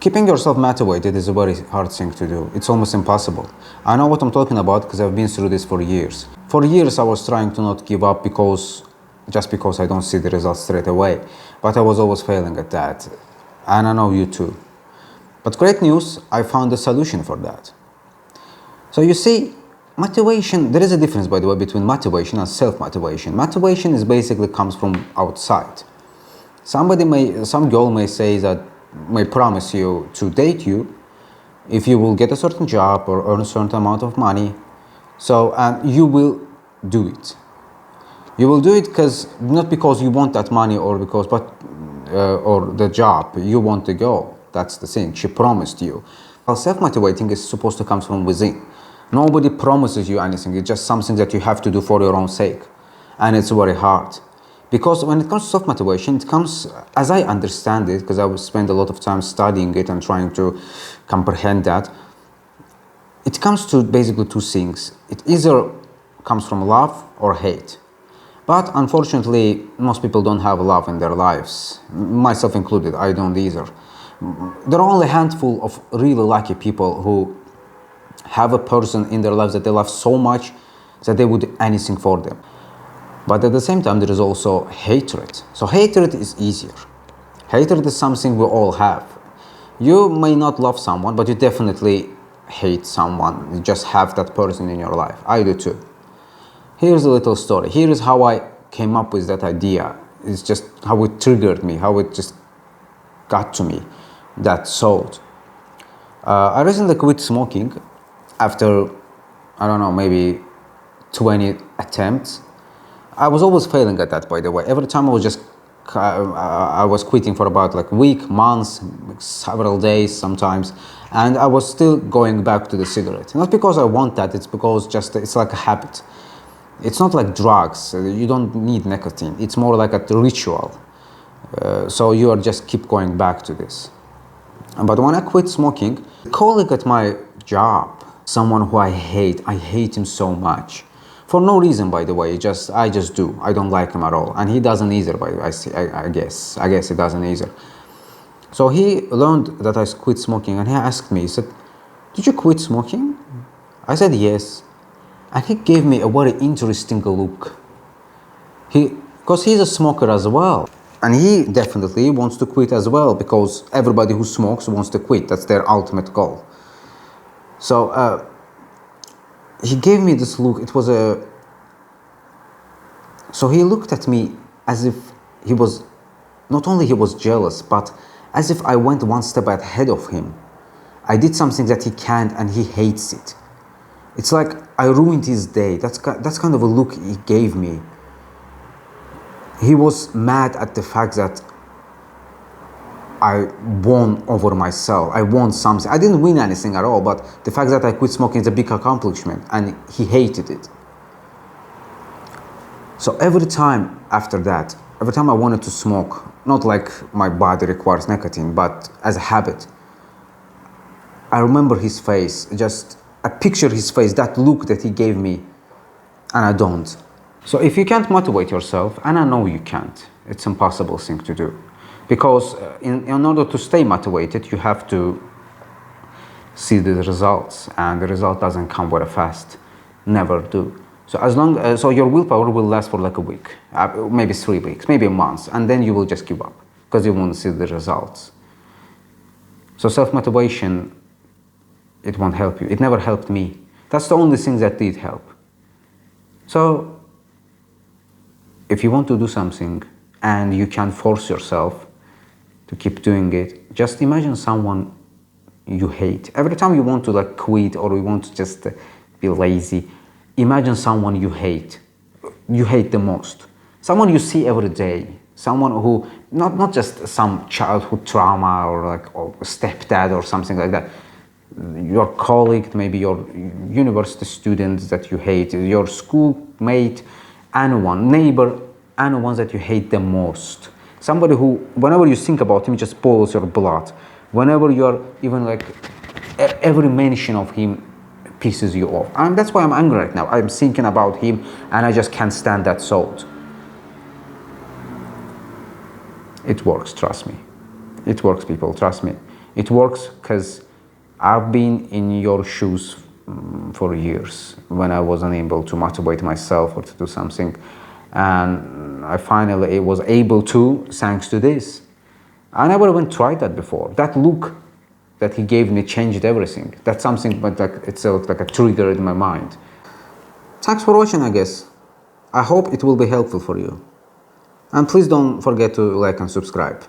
Keeping yourself motivated is a very hard thing to do. It's almost impossible. I know what I'm talking about because I've been through this for years. For years I was trying to not give up just because I don't see the results straight away. But I was always failing at that. And I know you too. But great news, I found a solution for that. So you see, motivation, there is a difference by the way between motivation and self-motivation. Motivation is basically comes from outside. Some girl may promise you to date you if you will get a certain job or earn a certain amount of money. So you will do it. You will do it not because you want that money or the job. You want the girl. That's the thing. She promised you. Well, self-motivating is supposed to come from within. Nobody promises you anything. It's just something that you have to do for your own sake. And it's very hard. Because when it comes to self-motivation, it comes, as I understand it, because I will spend a lot of time studying it and trying to comprehend that, it comes to basically two things. It either comes from love or hate. But unfortunately, most people don't have love in their lives, myself included. I don't either. There are only a handful of really lucky people who have a person in their lives that they love so much that they would do anything for them. But at the same time, there is also hatred. So hatred is easier. Hatred is something we all have. You may not love someone, but you definitely hate someone. You just have that person in your life. I do too. Here's a little story. Here is how I came up with that idea. It's just how it triggered me, how it just got to me, that thought. I recently quit smoking after, I don't know, maybe 20 attempts. I was always failing at that, by the way. Every time I was quitting for about like a week, months, several days sometimes, and I was still going back to the cigarette. Not because I want that, it's because it's like a habit. It's not like drugs. You don't need nicotine. It's more like a ritual. So you are just keep going back to this. But when I quit smoking, a colleague at my job, someone who I hate him so much. For no reason, by the way, I just do. I don't like him at all. And he doesn't either, by the way, I guess he doesn't either. So he learned that I quit smoking and he asked me, he said, "Did you quit smoking?" I said, "Yes." And he gave me a very interesting look. Because he's a smoker as well. And he definitely wants to quit as well, because everybody who smokes wants to quit. That's their ultimate goal. So he gave me this look. So he looked at me as if not only he was jealous, but as if I went one step ahead of him. I did something that he can't and he hates it. It's like I ruined his day. That's kind of a look he gave me. He was mad at the fact that I won over myself. I won something. I didn't win anything at all, but the fact that I quit smoking is a big accomplishment, and he hated it. So every time after that, every time I wanted to smoke, not like my body requires nicotine, but as a habit, I remember his face, I picture his face, that look that he gave me, and I don't. So if you can't motivate yourself, and I know you can't, it's an impossible thing to do. Because in order to stay motivated, you have to see the results, and the result doesn't come very fast, never do. So so your willpower will last for like a week, maybe 3 weeks, maybe a month, and then you will just give up because you won't see the results. So self-motivation, it won't help you. It never helped me. That's the only thing that did help. So if you want to do something and you can't force yourself to keep doing it, just imagine someone you hate. Every time you want to like quit or you want to just be lazy, imagine someone you hate the most. Someone you see every day. Someone who, not just some childhood trauma or a stepdad or something like that. Your colleague, maybe your university student that you hate, your schoolmate, anyone, neighbor, anyone that you hate the most. Somebody who, whenever you think about him, just boils your blood. Whenever you're even every mention of him pisses you off. And that's why I'm angry right now. I'm thinking about him and I just can't stand that thought. It works, trust me. It works, people, trust me. It works because I've been in your shoes for years when I was unable to motivate myself or to do something. And I finally was able to, thanks to this. I never even tried that before. That look that he gave me changed everything. That's something, but like it's like a trigger in my mind. Thanks for watching, I guess. I hope it will be helpful for you. And please don't forget to like and subscribe.